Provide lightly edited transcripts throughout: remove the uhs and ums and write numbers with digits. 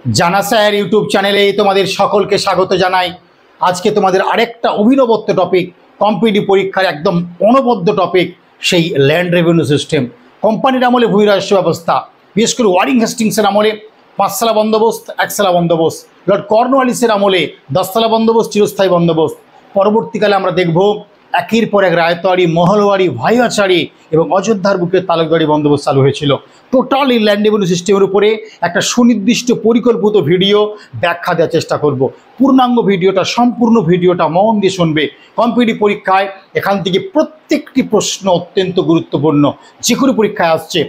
জানা sir YouTube চ্যানেলে তোমাদের সকলকে স্বাগত জানাই। আজকে তোমাদের আরেকটা অভিনবত্ব টপিক, কম্পিটিটিভ পরীক্ষার একদম অনবদ্য টপিক, সেই ল্যান্ড রেভিনিউ সিস্টেম। কোম্পানির আমলে ভূমি রাজস্ব ব্যবস্থা, বিশেষ করে ওয়ারিং হেস্টিংসের আমলে 5 সালা বন্দোবস্ত, 1 সালা বন্দোবস্ত, লর্ড কর্নওয়ালিসের আমলে 10 সালা বন্দোবস্ত, চিরস্থায়ী বন্দোবস্ত। পরবর্তীকালে আমরা দেখব একের পর এক রায়তওয়ারি, মহলওয়ারি, ভাইয়াচারি এবং অযোধ্যার বুকে তালুকদারি বন্দোবস্ত চালু হয়েছিল। টোটাল এই ল্যান্ড রেভিনিউ সিস্টেমের উপরে একটা সুনির্দিষ্ট পরিকল্পিত ভিডিও ব্যাখ্যা দেওয়ার চেষ্টা করব। পূর্ণাঙ্গ ভিডিওটা, সম্পূর্ণ ভিডিওটা মন দিয়ে শুনবে। কম্পিটিটিভ পরীক্ষায় এখান থেকে প্রত্যেকটি প্রশ্ন অত্যন্ত গুরুত্বপূর্ণ, যে কোনো পরীক্ষায় আসছে।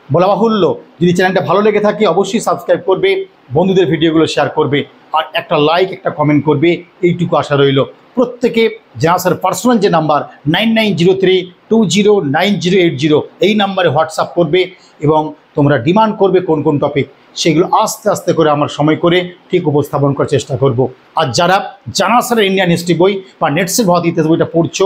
বলা বাহুল্য, যদি চ্যানেলটা ভালো লেগে থাকে অবশ্যই সাবস্ক্রাইব করবে, বন্ধুদের ভিডিওগুলো শেয়ার করবে, আর একটা লাইক, একটা কমেন্ট করবে, এইটুকু আশা রইল। প্রত্যেকে জানা স্যার পার্সোনাল যে নাম্বার 9903209080 এই নাম্বারে হোয়াটসঅ্যাপ করবে এবং তোমরা ডিমান্ড করবে কোন কোন টপিক, সেগুলো আস্তে আস্তে করে আমার সময় করে ঠিক উপস্থাপন করার চেষ্টা করব। আর যারা জানা স্যারের ইন্ডিয়ান হিস্ট্রি বই বা নেটসের ভারত ইতিহাস বইটা পড়ছো,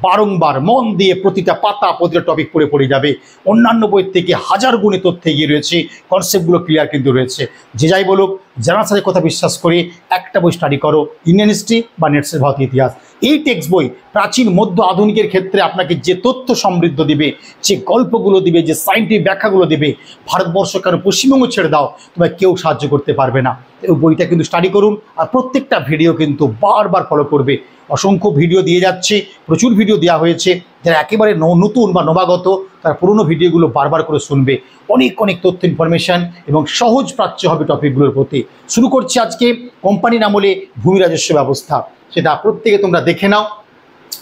বারংবার মন দিয়ে প্রতিটা পাতা, প্রতিটা টপিক পড়ে যাবে। অন্যান্য বই থেকে হাজার গুণে তথ্য এগিয়ে রয়েছে, কনসেপ্টগুলো ক্লিয়ার কিন্তু রয়েছে। যে যাই বলুক, জানা স্যারের কথা বিশ্বাস করে একটা বই স্টাডি করো, ইন্ডিয়ান হিস্ট্রি বা নেটসের ভারত ইতিহাস। এই টেক্সট বই প্রাচীন, মধ্য, আধুনিকের ক্ষেত্রে আপনাকে যে তথ্য সমৃদ্ধ দিবে, যে গল্পগুলো দিবে, যে সাইন্টিফিক ব্যাখ্যাগুলো দেবে, ভারতবর্ষ কেন পশ্চিমবঙ্গ ছেড়ে দাও, তোমায় কেউ সাহায্য করতে পারবে না। এই বইটা কিন্তু স্টাডি করুন, আর প্রত্যেকটা ভিডিও কিন্তু বারবার ফলো করবে। অসংখ্য ভিডিও দিয়ে যাচ্ছে, প্রচুর ভিডিও দেওয়া হয়েছে। যারা একেবারে নতুন বা নবাগত, তার পুরনো ভিডিওগুলো বারবার করে শুনবে। অনেক অনেক তথ্য, ইনফরমেশান এবং সহজ প্রাচ্য হবে টপিকগুলোর প্রতি। শুরু করছি আজকে কোম্পানির আমলে ভূমি রাজস্ব ব্যবস্থা। সেটা প্রত্যেকে তোমরা দেখে নাও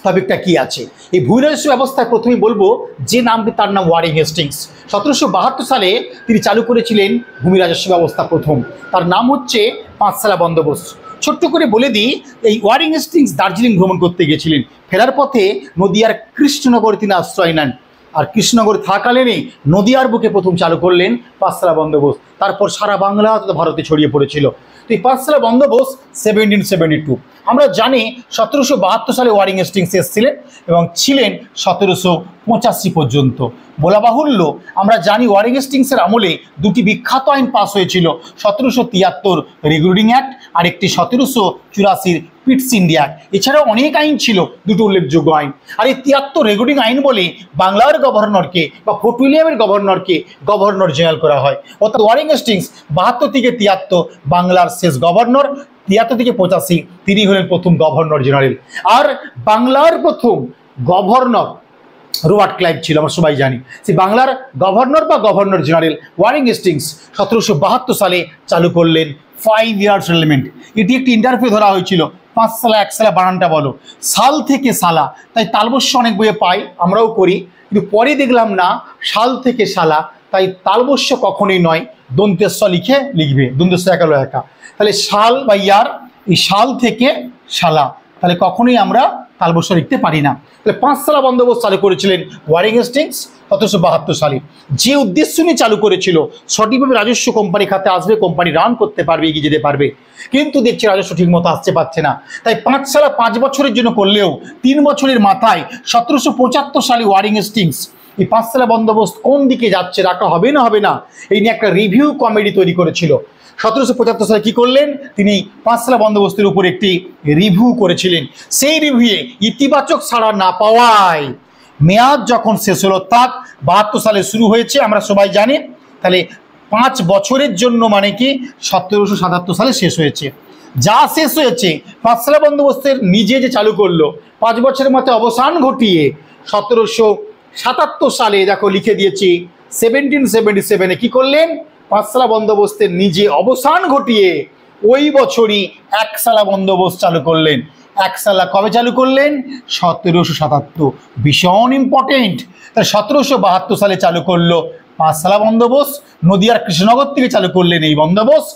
টপিকটা কি আছে। এই ভূমি রাজস্ব ব্যবস্থায় প্রথমেই বলবো যে নামটি, তার নাম ওয়ারিং হেস্টিংস। 1772 সালে তিনি চালু করেছিলেন ভূমি রাজস্ব ব্যবস্থা প্রথম। তার নাম হচ্ছে 5 সালা বন্দোবস্ত। ছোট্ট করে বলে দিই, এই ওয়ারিং হেস্টিংস দার্জিলিং ভ্রমণ করতে গিয়েছিলেন। ফেরার পথে নদিয়ার কৃষ্ণনগরে তিনি আশ্রয় নেন, আর কৃষ্ণনগর থাকাকালীনই নদিয়ার বুকে প্রথম চালু করলেন 5 সালা বন্দোবস্ত। তারপর সারা বাংলা তথা ভারতে ছড়িয়ে পড়েছিল। তো এই 5 সালা বন্দোবস্ত 1772। আমরা জানি 1772 সালে ওয়ারিং হেস্টিংস এসেছিলেন এবং ছিলেন 1785 পর্যন্ত। বলা বাহুল্য, আমরা জানি ওয়ারিং হেস্টিংসের আমলে দুটি বিখ্যাত আইন পাস হয়েছিল, 1773 রেগুলেটিং অ্যাক্ট আর একটি 1784 পিটস ইন্ডিয়া অ্যাক্ট। এছাড়াও অনেক আইন ছিল, দুটো উল্লেখযোগ্য আইন। আর এই 73 রেগুলেটিং আইন বলে বাংলার গভর্নরকে বা ফোর্ট উইলিয়ামের গভর্নরকে গভর্নর জেনারেল করা হয়। অর্থাৎ ওয়ারিং হেস্টিংস 72 থেকে 73 বাংলার শেষ গভর্নর, 73 থেকে 85 তিনি হলেন প্রথম গভর্নর জেনারেল। আর বাংলার প্রথম গভর্নর রবার্ট ক্লাইভ ছিল, আমরা সবাই জানি। সেই বাংলার গভর্নর বা গভর্নর জেনারেল ওয়ারিং হেস্টিংস 1772 সালে চালু করলেন 5 ইয়ার্স রেলমেন্ট। এটি একটি ইন্টারভিউ ধরা হয়েছিল, 5 সালা 1 সালা বানানটা বলো, সাল থেকে সালা। তাই তালবস্য অনেক বইয়ে পাই, আমরাও করি, কিন্তু পরে দেখলাম না, সাল থেকে সালা। তাই তালবস্য কখনোই নয়, দন্তেস্ব লিখবে, দন্তেস্ব একালো একা। তাহলে সাল বা ইয়ার, এই সাল থেকে সালা, তাহলে কখনোই আমরা তালবস্য লিখতে পারি না। তাহলে 5 সালা বন্দোবস্ত চালু করেছিলেন ওয়ারিং হেস্টিংস 1772 সালে। যে উদ্দেশ্য নিয়ে চালু করেছিল, সঠিকভাবে রাজস্ব কোম্পানি খাতে আসবে, কোম্পানি রান করতে পারবে, এগিয়ে যেতে পারবে। কিন্তু দেখছি রাজস্ব ঠিক মতো আসতে পারছে না। তাই 5 সালা 5 বছরের জন্য করলেও 3 বছরের মাথায় 1775 সালে ওয়ারিং হেস্টিংস এই 5 সালা বন্দোবস্ত কোন দিকে যাচ্ছে, রাখা হবে না হবে না, এই নিয়ে একটা রিভিউ কমিটি তৈরি করেছিল। 1775 সালে কি করলেন, তিনি 5 সালা বন্দোবস্তের উপর একটি রিভিউ করেছিলেন। সেই রিভিউয়ে ইতিবাচক সাড়া না পাওয়ায় মেয়াদ যখন শেষ হলো, তাক 72 সালে শুরু হয়েছে, আমরা সবাই জানি। তাহলে 5 বছরের জন্য, মানে কি 1777 সালে শেষ হয়েছে। যা শেষ হয়েছে 5 সালা বন্দোবস্তের নিজে যে চালু করলো, 5 বছরের মধ্যে অবসান ঘটিয়ে 1777 সালে, দেখো লিখে দিয়েছি, 1777-এ কি করলেন, 5 সালা বন্দোবস্তের নিজে অবসান ঘটিয়ে ওই বছরই 1 সালা বন্দোবস্ত চালু করলেন। 1 সালা কবে চালু করলেন, 1777। ভীষণ ইম্পর্টেন্ট। তাই 1772 সালে চালু করলো 5 সালা বন্দোবস্ত। নদিয়ার কৃষ্ণনগর থেকে চালু করলেন এই বন্দোবস্ত।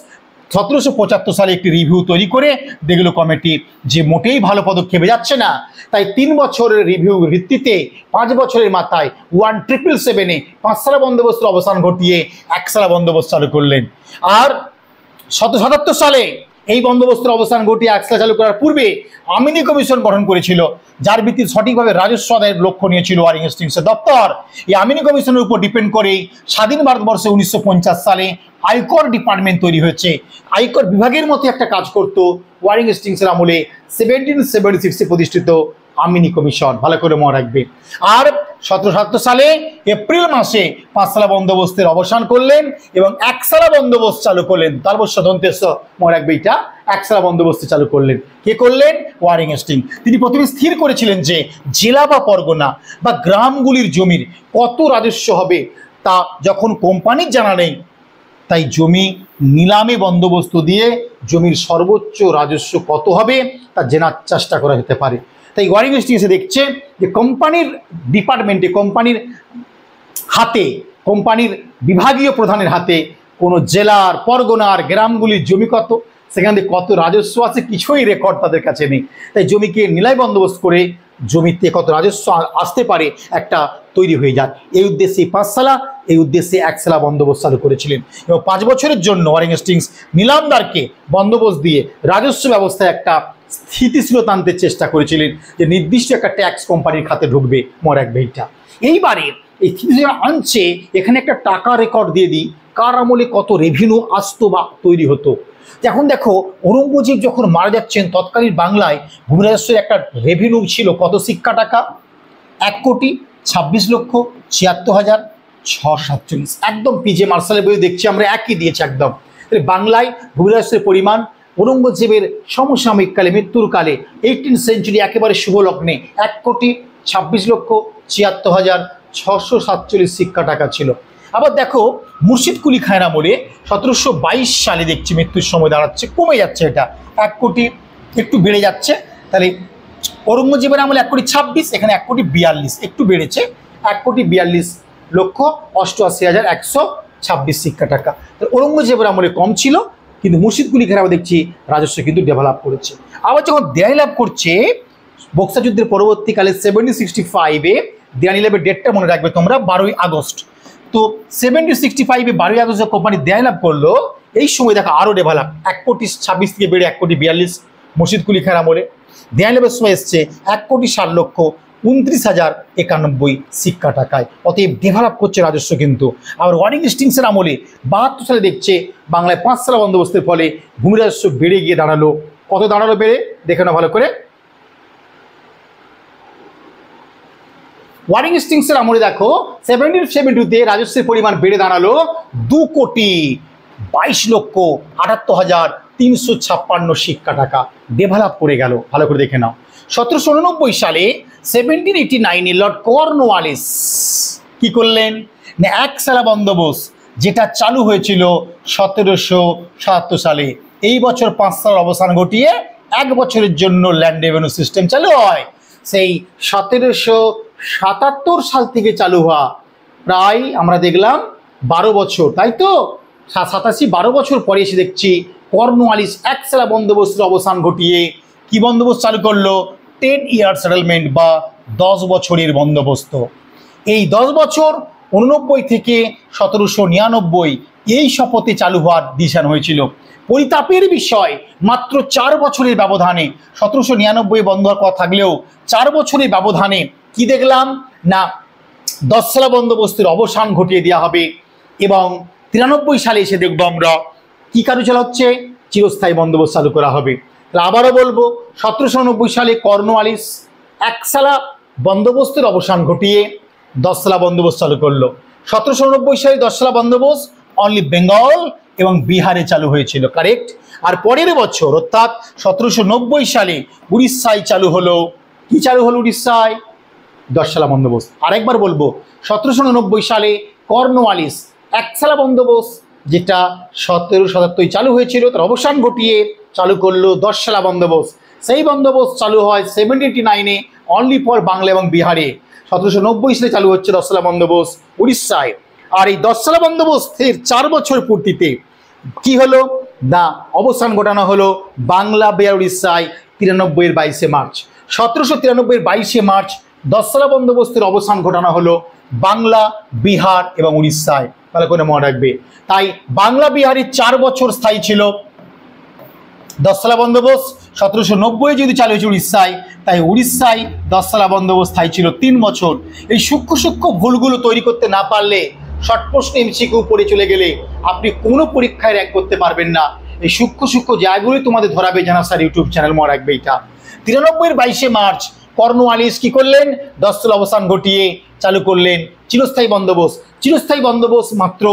1775 সালে একটি রিভিউ তৈরি করে দেখলো কমিটি যে মোটেই ভালো পদক্ষেপে যাচ্ছে না। তাই 3 বছরের রিভিউ ভিত্তিতে 5 বছরের মাথায় 1777-এ 5 সালা বন্দোবস্তের অবসান ঘটিয়ে 1 সালা বন্দোবস্ত চালু করলেন। আর 1777 সালে এই বন্দোবস্তের অবসান ঘটিয়ে একসালা চালু করার পূর্বে আমিনি কমিশন গঠন করেছিল, যার ভিত্তিতে সঠিকভাবে রাজস্ব আদায়ের লক্ষ্য নিয়েছিল ওয়ারেন হেস্টিংসের দপ্তর। এই আমিনি কমিশনের উপর ডিপেন্ড করেই স্বাধীন ভারতবর্ষে 1950 সালে আয়কর ডিপার্টমেন্ট তৈরি হয়েছে। আয়কর বিভাগের মতো একটা কাজ করত ওয়ারেন হেস্টিংসের আমলে 1776 প্রতিষ্ঠিত আমিনি কমিশন, ভালো করে মনে রাখবে। আর 1777 সালে এপ্রিল মাসে পাঁচসালা বন্দোবস্তের অবসান করলেন এবং একসালা বন্দোবস্ত চালু করলেন। তারপর দন্তেস মনে রাখবে, এটা একসালা বন্দোবস্ত চালু করলেন। কে করলেন? Warren Hastings. তিনি প্রথমে স্থির করেছিলেন যে জেলা বা পরগনা বা গ্রামগুলির জমির কত রাজস্ব হবে তা যখন কোম্পানির জানা নেই, তাই জমি নিলামে বন্দোবস্ত দিয়ে জমির সর্বোচ্চ রাজস্ব কত হবে তা জানার চেষ্টা করা যেতে পারে। তাই ওয়ারেন হেস্টিংস এসে দেখছে যে কোম্পানির ডিপার্টমেন্টে, কোম্পানির হাতে, কোম্পানির বিভাগীয় প্রধানের হাতে কোনো জেলার, পরগনার, গ্রামগুলির জমি কত, সেখান থেকে কত রাজস্ব আছে, কিছুই রেকর্ড তাদের কাছে নেই। তাই জমিকে নিলাম বন্দোবস্ত করে জমিতে কত রাজস্ব আসতে পারে একটা তৈরি হয়ে যায়। এই উদ্দেশ্যে পাঁচসালা, এই উদ্দেশ্যে একসালা বন্দোবস্ত চালু করেছিলেন এবং 5 বছরের জন্য ওয়ারেন হেস্টিংস নিলামদারকে বন্দোবস্ত দিয়ে রাজস্ব ব্যবস্থায় একটা স্থিতিশীলতা আনতে চেষ্টা করেছিলেন, যে নির্দিষ্ট একটা ট্যাক্স কোম্পানির খাতে ঢুকবে। মনে রাখবে এইটা। এইবারে এই স্থিতিশীলতা আনছে, এখানে একটা টাকা রেকর্ড দিয়ে দিই, কার আমলে কত রেভিনিউ আসতো বা তৈরি হতো। এখন দেখো, ঔরঙ্গজেব যখন মারা যাচ্ছেন তৎকালীন বাংলায় ভূমি রাজস্বের একটা রেভিনিউ ছিল কত শিক্ষা টাকা? 1,26,76,647। একদম পিজে মার্শালের বই দেখছি আমরা একই দিয়েছে একদম। বাংলায় ভূমি রাজস্বের পরিমাণ ঔরঙ্গজেবের সমসাময়িককালে, মৃত্যুর কালে 18th সেঞ্চুরি একেবারে শুভ লগ্নে 1,26,76,647 শিক্ষা টাকা ছিল। আবার দেখো, মুর্শিদ কুলি খায়ের আমলে 1722 সালে দেখছি মৃত্যুর সময় দাঁড়াচ্ছে, কমে যাচ্ছে, এটা 1 কোটি একটু বেড়ে যাচ্ছে। তাহলে ঔরঙ্গজেবের আমলে 1,26,00,000, এখানে 1,42,00,000 একটু বেড়েছে, 1,42,88,126 শিক্ষা টাকা। তাহলে ঔরঙ্গজেবের আমলে কম ছিল, কিন্তু মুর্শিদ কুলি খায়ের দেখছি রাজস্ব কিন্তু ডেভেলপ করেছে। আবার যখন দেয়ানি লাভ করছে বক্সা যুদ্ধের পরবর্তীকালে 1765-এ দেয়ানি লাভের ডেটটা মনে রাখবে তোমরা, 12ই আগস্ট। তো 1765-এ 12ই আগস্ট কোম্পানি দেয়ানি লাভ করলো, এই সময় দেখা আরও ডেভেলপ, 1,26,00,000 থেকে বেড়ে 1,42,00,000 মুর্শিদ কুলি খায়ের আমলে। দেয়ানি লাভের সময় এসছে 1,60,29,091 শিক্ষা টাকায়। অতএব ডেভেলপ করছে রাজস্ব কিন্তু। আবার ওয়ারেন হেস্টিংসের আমলে 72 সালে দেখছে বাংলায় পাঁচসালা বন্দোবস্তের ফলে ভূমি রাজস্ব বেড়ে গিয়ে দাঁড়ালো, কত দাঁড়ালো বেড়ে দেখে নাও ভালো করে। ওয়ারেন হেস্টিংসের আমলে দেখো 1772-তে রাজস্বের পরিমাণ বেড়ে দাঁড়ালো 2,22,78,356 শিক্ষা টাকা, ডেভেলপ করে গেল, ভালো করে দেখে নাও। 1789 সালে 1789-এ লর্ড কর্নওয়ালিস কি করলেন না, একসালা বন্দোবস্ত যেটা চালু হয়েছিল 1777 সালে, এই বছর 5 সালের অবসান ঘটিয়ে 1 বছরের জন্য ল্যান্ড রেভিনিউ সিস্টেম চালু হয়। সেই 1777 সাল থেকে চালু হওয়া প্রায় আমরা দেখলাম 12 বছর, তাই তো 12 বছর পরে এসে দেখছি কর্নওয়ালিস একসালা বন্দোবস্তের অবসান ঘটিয়ে কি বন্দোবস্ত চালু করলো? 10 ইয়ার সেটেলমেন্ট বা 10 বছরের বন্দোবস্ত। এই 10 বছর 89 থেকে 1799 এই শপথে চালু হওয়ার ডিসিশন হয়েছিল। পরিতাপের বিষয়, মাত্র 4 বছরের ব্যবধানে 1799 বন্ধ হওয়ার কথা থাকলেও 4 বছরের ব্যবধানে কি দেখলাম না, 10 সালা বন্দোবস্তের অবসান ঘটিয়ে দেওয়া হবে এবং 93 সালে এসে দেখবো আমরা কি কার্যচাল হচ্ছে, চিরস্থায়ী বন্দোবস্ত চালু করা হবে। আবারও বলবো, 1790 সালে কর্নওয়ালিস একসালা বন্দোবস্তের অবসান ঘটিয়ে 10 সালা বন্দোবস্ত চালু করলো। 1790 সালে 10 সালা বন্দোবস্ত অনলি বেঙ্গল এবং বিহারে চালু হয়েছিল, কারেক্ট। আর পরের বছর অর্থাৎ 1790 সালে উড়িষ্যায় চালু হলো, কি চালু হলো উড়িষ্যায়? 10 সালা বন্দোবস্ত। আরেকবার বলবো, 1790 সালে কর্নওয়ালিস একসালা বন্দোবস্ত যেটা 1777 চালু হয়েছিল তার অবসান ঘটিয়ে চালু করলো 10 সালা বন্দোবস্ত। সেই বন্দোবস্ত চালু হয় 1789-এ অনলি ফর বাংলা এবং বিহারে। 1790 সালে চালু হচ্ছে 10 সালা বন্দোবস্ত উড়িষ্যায়। আর এই 10 সালা বন্দোবস্তের 4 বছর পূর্তিতে কি হলো না, অবসান ঘটানো হলো বাংলা, বিহার, উড়িষ্যায় 93-এর 22শে মার্চ। 1793-এর 22শে মার্চ 10 সালা বন্দোবস্তের অবসান ঘটানো হলো বাংলা, বিহার এবং উড়িষ্যায়, ভালো করে মনে রাখবে। তাই বাংলা বিহারের 4 বছর স্থায়ী ছিল 10 সালা বন্দোবস্ত 1790 যদি চালু হয়েছে উড়িষ্যায়, তাই উড়িষ্যায় 10 সালা বন্দোবস্ত স্থায়ী ছিল 3 বছর। এই সূক্ষ্ম সূক্ষ্ম ভুলগুলো তৈরি করতে না পারলে, শর্ট প্রশ্ন এমসিকিউ পড়ে চলে গেলে আপনি কোনো পরীক্ষায় র্যাঙ্ক করতে পারবেন না। এই সূক্ষ্ম সূক্ষ্ম জায়গাগুলি তোমাদের ধরাবে জানা স্যার ইউটিউব চ্যানেল, মনে রাখবে এটা। 93 এর 22শে মার্চ কর্নওয়ালিস কি করলেন? 10 সাল অবসান ঘটিয়ে চালু করলেন চিরস্থায়ী বন্দোবস্ত। চিরস্থায়ী বন্দোবস্ত মাত্র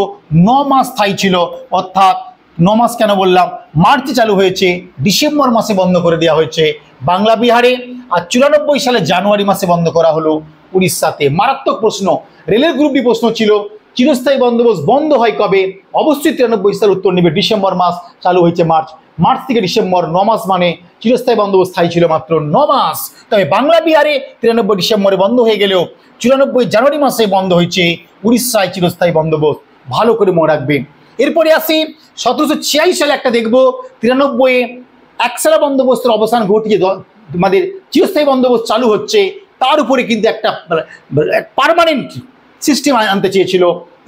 9 মাস স্থায়ী ছিল, অর্থাৎ 9 মাস কেন বললাম, মার্চে চালু হয়েছে, ডিসেম্বর মাসে বন্ধ করে দেওয়া হয়েছে বাংলা বিহারে, আর 94 সালে জানুয়ারি মাসে বন্ধ করা হলো উড়িষ্যাতে। মারাত্মক প্রশ্ন, রেলের গ্রুপ ডি প্রশ্ন ছিল চিরস্থায়ী বন্দোবস্ত বন্ধ হয় কবে? অবশ্যই 93 সাল উত্তর নেবে ডিসেম্বর মাস, চালু হয়েছে মার্চ, মার্চ থেকে ডিসেম্বর 9 মাস, মানে চিরস্থায়ী বন্দোবস্ত স্থায়ী ছিল মাত্র 9 মাস। তবে বাংলা বিহারে 93 ডিসেম্বরে বন্ধ হয়ে গেলেও 94 জানুয়ারি মাসে বন্ধ হয়েছে উড়িষ্যায় চিরস্থায়ী বন্দোবস্ত, ভালো করে মনে রাখবেন। এরপরে আসি 1746 সালে একটা দেখবো, 93 একসালা বন্দোবস্তের অবসান ঘটিয়ে আমাদের চিরস্থায়ী বন্দোবস্ত চালু হচ্ছে, তার উপরে কিন্তু একটা পার্মানেন্ট সিস্টেম আনতে চেয়েছিল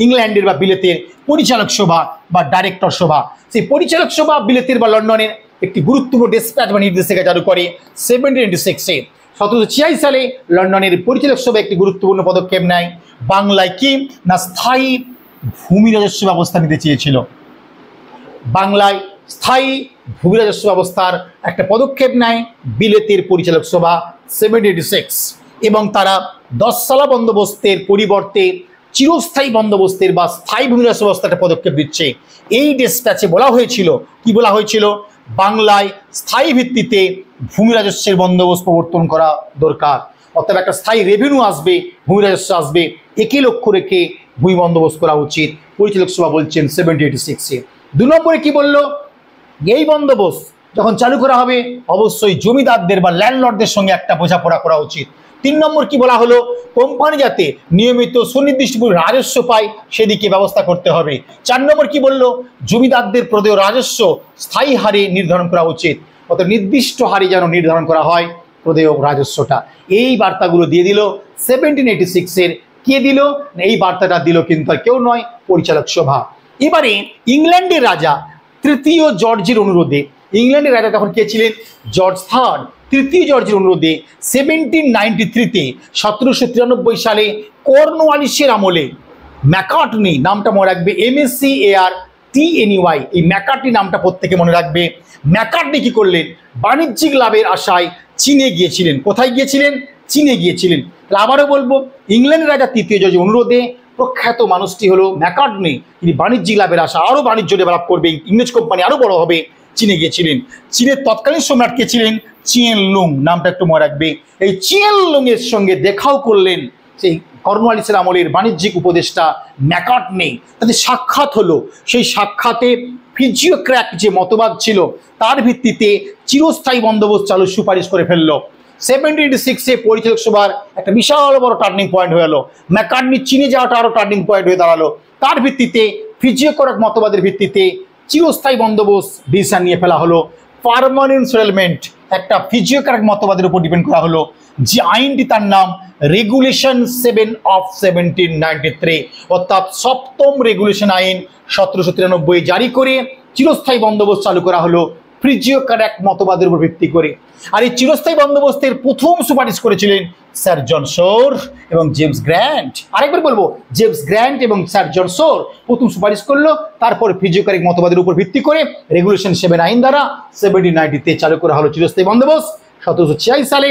ইংল্যান্ডের বা বিলেতের পরিচালক সভা বা ডাইরেক্টর সভা। সেই পরিচালক সভা বিলেতের বা লন্ডনের একটি গুরুত্বপূর্ণ ডেসপ্যাচ বা নির্দেশিকা জারি করে 1796-এ। 1746 সালে লন্ডনের পরিচালক সভা একটি গুরুত্বপূর্ণ পদক্ষেপ নেয়। বাংলায় কি না স্থায়ী ভূমি রাজস্ব ব্যবস্থা নিতে চেয়েছিল। বাংলায় স্থায়ী ভূমি রাজস্ব ব্যবস্থার একটা পদক্ষেপ নেয় বিলেতের পরিচালক সভা 1786, এবং তারা 10 সালা বন্দোবস্তের পরিবর্তে চিরস্থায়ী বন্দোবস্তের বা স্থায়ী ভূমি রাজস্ব ব্যবস্থা একটা পদক্ষেপ দিচ্ছে। এই ডেসপ্যাচে বলা হয়েছিল, কি বলা হয়েছিল? বাংলায় স্থায়ী ভিত্তিতে ভূমি রাজস্বের বন্দোবস্ত প্রবর্তন করা দরকার, অর্থাৎ একটা স্থায়ী রেভিনিউ আসবে, ভূমি রাজস্ব আসবে, একে লক্ষ্য রেখে ভূমি বন্দোবস্ত করা উচিত, পরিচালক সভা বলছেন 1786-এ। 2 নম্বরে কি বলল? এই বন্দোবস্ত যখন চালু করা হবে অবশ্যই জমিদারদের বা ল্যান্ডলর্ডদের সঙ্গে একটা বোঝাপড়া করা উচিত। 3 নম্বর কি বলা হলো? কোম্পানি যাতে নিয়মিত সুনির্দিষ্ট রাজস্ব পায় সেদিকে ব্যবস্থা করতে হবে। 4 নম্বর কি বললো? জমিদারদের প্রদেয় রাজস্ব স্থায়ী হারে নির্ধারণ করা উচিত, অর্থাৎ নির্দিষ্ট হারে যেন নির্ধারণ করা হয় প্রদেয় রাজস্বটা। এই বার্তাগুলো দিয়ে দিল 1786-এর। কে দিল? এই বার্তাটা দিল কিন্তু আর কেউ নয়, পরিচালক সভা। এবারে ইংল্যান্ডের রাজা 3য় জর্জের অনুরোধে, ইংল্যান্ডের রাজা তখন কে ছিলেন? George III। 3য় জর্জের অনুরোধে 1793-তে 1793 সালে কর্নওয়ালিসের আমলে ম্যাকার্টনি, নামটা মনে রাখবে, MACARTNEY, এই ম্যাকার্টনি নামটা প্রত্যেকে মনে রাখবে। ম্যাকার্টনি কি করলেন? বাণিজ্যিক লাভের আশায় চীনে গিয়েছিলেন। কোথায় গিয়েছিলেন? চীনে গিয়েছিলেন। তাহলে আবারও বলবো, ইংল্যান্ডের রাজা 3য় জর্জের অনুরোধে প্রখ্যাত মানুষটি হলো ম্যাকার্টনি, তিনি বাণিজ্যিক লাভের আশা, আরও বাণিজ্য ডেভেলপ করবে, ইংরেজ কোম্পানি আরও বড় হবে, চীনে গিয়েছিলেন। চীনের তৎকালীন সম্রাট কে ছিলেন? চিয়েনলুং, নামটা একটু মনে রাখবে। এই চিয়েনলুংয়ের সঙ্গে দেখাও করলেন সেই কর্নওয়ালিসের আমলের বাণিজ্যিক উপদেষ্টা ম্যাকার্টনি। তাদের সাক্ষাৎ হলো, সেই সাক্ষাতে ফিজিওক্র্যাক যে মতবাদ ছিল তার ভিত্তিতে চিরস্থায়ী বন্দোবস্ত চালুর সুপারিশ করে ফেললো। 1786-এ পরিচালক সভার একটা বিশাল বড় টার্নিং পয়েন্ট হয়ে গেল। ম্যাকার্টনি চীনে যাওয়াটা আরও টার্নিং পয়েন্ট হয়ে দাঁড়ালো। তার ভিত্তিতে ফিজিওক্র্যাক মতবাদের ভিত্তিতে চিরস্থায়ী বন্দোবস্ত ডিসিশন নিয়ে ফেলা হলো। পার্মানেন্ট সেটেলমেন্ট একটা ফিজিওক্র্যাক মতবাদের উপর ডিপেন্ড করা হলো, যে আইনটি তার নাম রেগুলেশন 7 অফ 1793, অর্থাৎ 7ম রেগুলেশন আইন 1793 জারি করে চিরস্থায়ী বন্দোবস্ত চালু করা হলো ফিজিওক্র্যাক মতবাদের উপর ভিত্তি করে। আর এই চিরস্থায়ী বন্দোবস্তের প্রথম সুপারিশ করেছিলেন স্যার জন শোর এবং জেমস গ্র্যান্ট। আরেকবার বলবো, জেমস গ্র্যান্ট এবং স্যার জন শোর প্রথম সুপারিশ করলো, তারপর ফিজিওক্র্যাক মতবাদের উপর ভিত্তি করে রেগুলেশন 7 আইন দ্বারা 1790-তে চালু করা হলো চিরস্থায়ী বন্দোবস্ত। 1746 সালে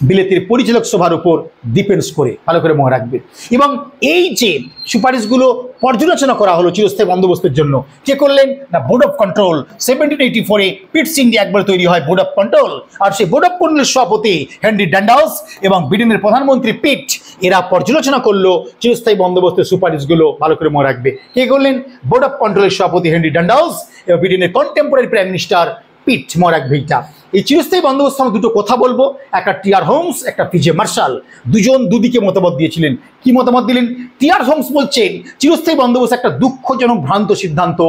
বিলেতের পরিচালক সভার উপর ডিপেন্ডস করে, ভালো করে মনে রাখবে। এবং এই যে সুপারিশগুলো পর্যালোচনা করা হলো চিরস্থায়ী বন্দোবস্তের জন্য, কে করলেন না বোর্ড অফ কন্ট্রোল। 1784-এ পিটস ইন্ডিয়া একবার তৈরি হয় বোর্ড অফ কন্ট্রোল, আর সেই বোর্ড অফ কন্ট্রোলের সভাপতি হেনরি ড্যান্ডাউস এবং ব্রিটেনের প্রধানমন্ত্রী পিট, এরা পর্যালোচনা করলো চিরস্থায়ী বন্দোবস্তের সুপারিশগুলো, ভালো করে মনে রাখবে। কে করলেন? বোর্ড অফ কন্ট্রোলের সভাপতি হেনরি ড্যান্ডাউস এবং ব্রিটেনের কন্টেম্পোরারি প্রাইম মিনিস্টার পিট, মনে রাখবে এটা। এই চিরস্থায়ী বন্দোবস্ত আমরা দুটো কথা বলবো, একটা টিআর হোমস, একটা পিজে মার্শাল। দুজন দুদিকে মতামত দিয়েছিলেন। কি মতামত দিলেন? টিআর হোমস বলছেন চিরস্থায়ী বন্দোবস্ত একটা দুঃখজনক ভ্রান্ত সিদ্ধান্ত,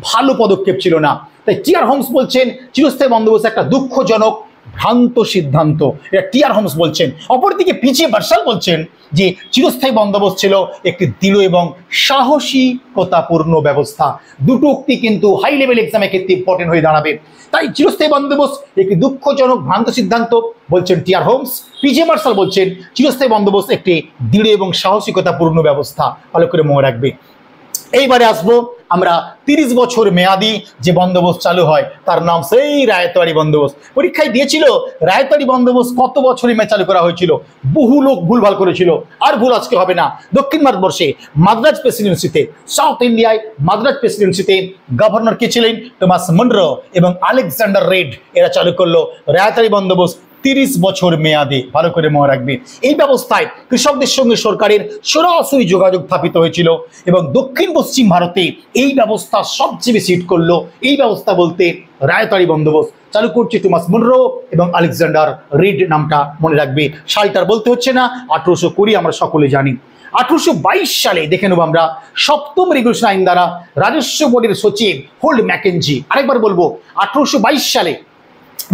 ভালো পদক্ষেপ ছিল না। তাই টিআর হোমস বলছেন চিরস্থায়ী বন্দোবস্ত একটা দুঃখজনক ভ্রান্ত সিদ্ধান্ত, এটা টি.আর. হোমস বলছেন। অপরদিকে পিজে মার্শাল বলছেন যে চিরস্থায়ী বন্দোবস্ত ছিল একটি দৃঢ় এবং সাহসিকতাপূর্ণ ব্যবস্থা। দুটো উক্তি কিন্তু হাই লেভেল এক্সামের ক্ষেত্রে ইম্পর্টেন্ট হয়ে দাঁড়াবে। তাই চিরস্থায়ী বন্দোবস্ত একটি দুঃখজনক ভ্রান্ত সিদ্ধান্ত বলছেন টি.আর. হোমস। পিজে মার্শাল বলছেন চিরস্থায়ী বন্দোবস্ত একটি দৃঢ় এবং সাহসিকতাপূর্ণ ব্যবস্থা। ভালো করে মনে রাখবে। এইবারে আসবো আমরা 30 বছর মেয়াদি যে বন্দোবস্ত চালু হয় তার নাম সেই রায়তওয়াড়ি বন্দোবস্ত। পরীক্ষায় দিয়েছিল রায়তওয়াড়ি বন্দোবস্ত কত বছরে চালু করা হয়েছিল, বহু লোক ভুলভাল করেছিল, আর ভুল আজকে হবে না। দক্ষিণ ভারতবর্ষে মাদ্রাজ প্রেসিডেন্সিতে, সাউথ ইন্ডিয়ায় মাদ্রাজ প্রেসিডেন্সিতে গভর্নর কে ছিলেন? টমাস মনরো এবং আলেকজান্ডার রেড। এরা চালু করলো রায়তওয়াড়ি বন্দোবস্ত 30 বছর মেয়াদে। ভালো করে মনে রাখবে। এই ব্যবস্থায় কৃষকদের সঙ্গে সরকারের সরাসরি যোগাযোগ স্থাপিত হয়েছিল এবং দক্ষিণ পশ্চিম ভারতে এই ব্যবস্থা সবচেয়ে বেশি হিট করলো। এই ব্যবস্থা বলতে রায়তওয়াড়ি বন্দোবস্ত চালু করছে টমাস মনরো এবং আলেকজান্ডার রিড। নামটা মনে রাখবে। সালটার বলতে হচ্ছে না, 1820 আমরা সকলে জানি। 1822 সালে দেখে নেব আমরা সপ্তম রেগুলেশন আইন দ্বারা রাজস্ব বোর্ডের সচিব হোল্ড ম্যাকেঞ্জি। আরেকবার বলবো 1822 সালে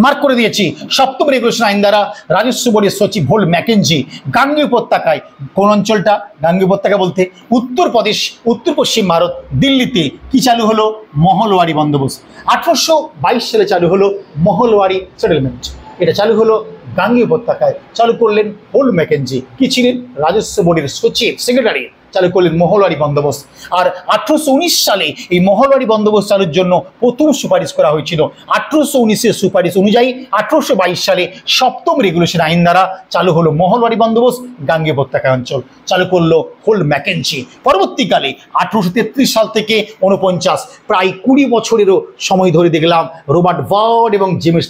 মার্ক করে দিয়েছি, সপ্তম রেগুলেশন আইন দ্বারা রাজস্ব বোর্ডের সচিব হোল্ড ম্যাকেঞ্জি গাঙ্গেয় উপত্যকায়, কোন অঞ্চলটা? গাঙ্গেয় উপত্যকা বলতে উত্তরপ্রদেশ, উত্তর পশ্চিম ভারত, দিল্লিতে কি চালু হলো? মহলওয়ারি বন্দোবস্ত। 1822 সালে চালু হলো মহলওয়ারি সেটেলমেন্ট। এটা চালু হলো গাঙ্গেয় উপত্যকায়। চালু করলেন হোল্ড ম্যাকেঞ্জি। কি ছিলেন? রাজস্ব বোর্ডের সচিব, সেক্রেটারি। চালু করলেন মহলওয়ারি বন্দোবস্ত। আর 1819 সালে এই মহলওয়ারি বন্দোবস্ত চালুর জন্য প্রথম সুপারিশ করা হয়েছিল। 1819-এর সুপারিশ অনুযায়ী 1822 সালে সপ্তম রেগুলেশন আইন দ্বারা চালু হলো মহলওয়ারি বন্দোবস্ত গাঙ্গেয় উপত্যকা অঞ্চল। চালু করলো হোল্ড ম্যাকেঞ্জি। পরবর্তীকালে 1833 সাল থেকে 49 প্রায় 20 বছরেরও সময় ধরে দেখলাম রবার্ট বার্ড এবং জেমস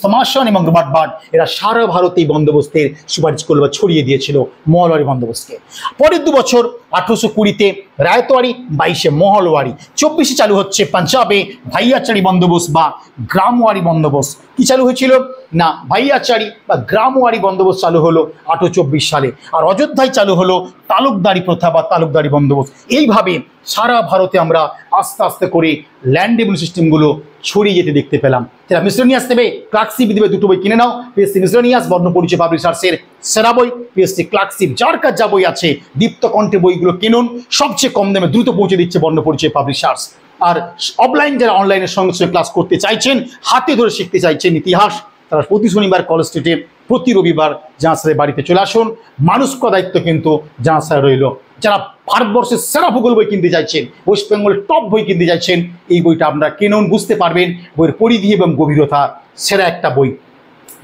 থমাসন এবং রবার্ট বার্ড এরা সারা ভারতে এই বন্দোবস্তের সুপারিশ করলো বা ছড়িয়ে দিয়েছিল মহলওয়ারি বন্দোবস্তকে। পরের 2 বছর 1820-তে রায়তওয়াড়ি, 22-এ মহলওয়ারি, 24-এ চালু হচ্ছে পাঞ্জাবে ভাইয়াচারি বন্দোবস্ত বা গ্রামওয়ারি বন্দোবস্ত। কি চালু হয়েছিল না? ভাইয়াচারি বা গ্রামওয়ারি বন্দোবস্ত চালু হলো 1824 সালে। আর অযোধ্যায় চালু হলো তালুকদারি প্রথা বা তালুকদারি বন্দোবস্ত। এইভাবে সারা ভারতে আমরা আস্তে আস্তে করে ল্যান্ড রেভিনিউ সিস্টেমগুলো ছড়িয়ে যেতে দেখতে পেলাম। যারা মিসলেনিয়াস দেবে, ক্লার্কশিপ দেবে, দুটো বই কিনে নাও। পিএসসি মিসলেনিয়াস বর্ণ পরিচয় পাবলিশার্সের সেরা বই, পিএসসি ক্লার্কশিপ যার কাছে যা বই আছে দীপ্ত কণ্ঠে বইগুলো কিনুন। সবচেয়ে কম দামে দ্রুত পৌঁছে দিচ্ছে বর্ণ পরিচয় পাবলিশার্স। আর অফলাইন যারা অনলাইনের সঙ্গে সঙ্গে ক্লাস করতে চাইছেন, হাতে ধরে শিখতে চাইছেন ইতিহাস, তারা প্রতি শনিবার কলেজ স্ট্রিটে, প্রতি রবিবার জাহাজ স্যারের বাড়িতে চলে আসুন। মানুষ করার দায়িত্ব কিন্তু জাহাজ স্যার রইল। যারা ভারতবর্ষের সেরা ভূগোল বই কিনতে চাইছেন, ওয়েস্ট বেঙ্গলের টপ বই কিনতে চাইছেন, এই বইটা আপনারা কিনুন। বুঝতে পারবেন বইয়ের পরিধি এবং গভীরতা, সেরা একটা বই।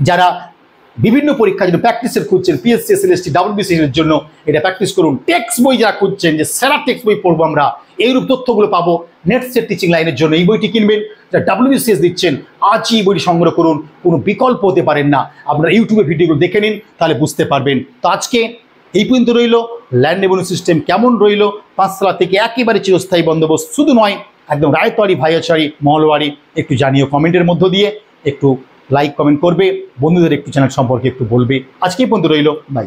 যারা বিভিন্ন পরীক্ষার জন্য প্র্যাকটিসের খুঁজছেন, পিএসসি, এসএলএসটি, ডাব্লিউবিসিএস এর জন্য এটা প্র্যাকটিস করুন। টেক্সট বই যারা খুঁজছেন যে সেরা টেক্সট বই পড়বো আমরা, এইরূপ তথ্যগুলো পাবো নেট সেট টিচিং লাইনের জন্য এই বইটি কিনবেন। যারা ডাব্লিউবিসিএস দিচ্ছেন আজই এই বইটি সংগ্রহ করুন, কোনো বিকল্প হতে পারেন না। আপনারা ইউটিউবে ভিডিওগুলো দেখে নিন, তাহলে বুঝতে পারবেন। তো আজকে এই পর্যন্ত রইল ল্যান্ড রেভিনিউ সিস্টেম কেমন রইল, পাঁচতলা থেকে একেবারে চিরস্থায়ী বন্দোবস্ত শুধু নয়, একদম রায়তওয়াড়ি, ভাইয়াচারি, মহলওয়ারি একটু জানিও কমেন্টের মধ্য দিয়ে। একটু লাইক কমেন্ট করবে, বন্ধুদের একটু চ্যানেল সম্পর্কে একটু বলবে। আজকে এই পর্যন্ত রইল, বাই।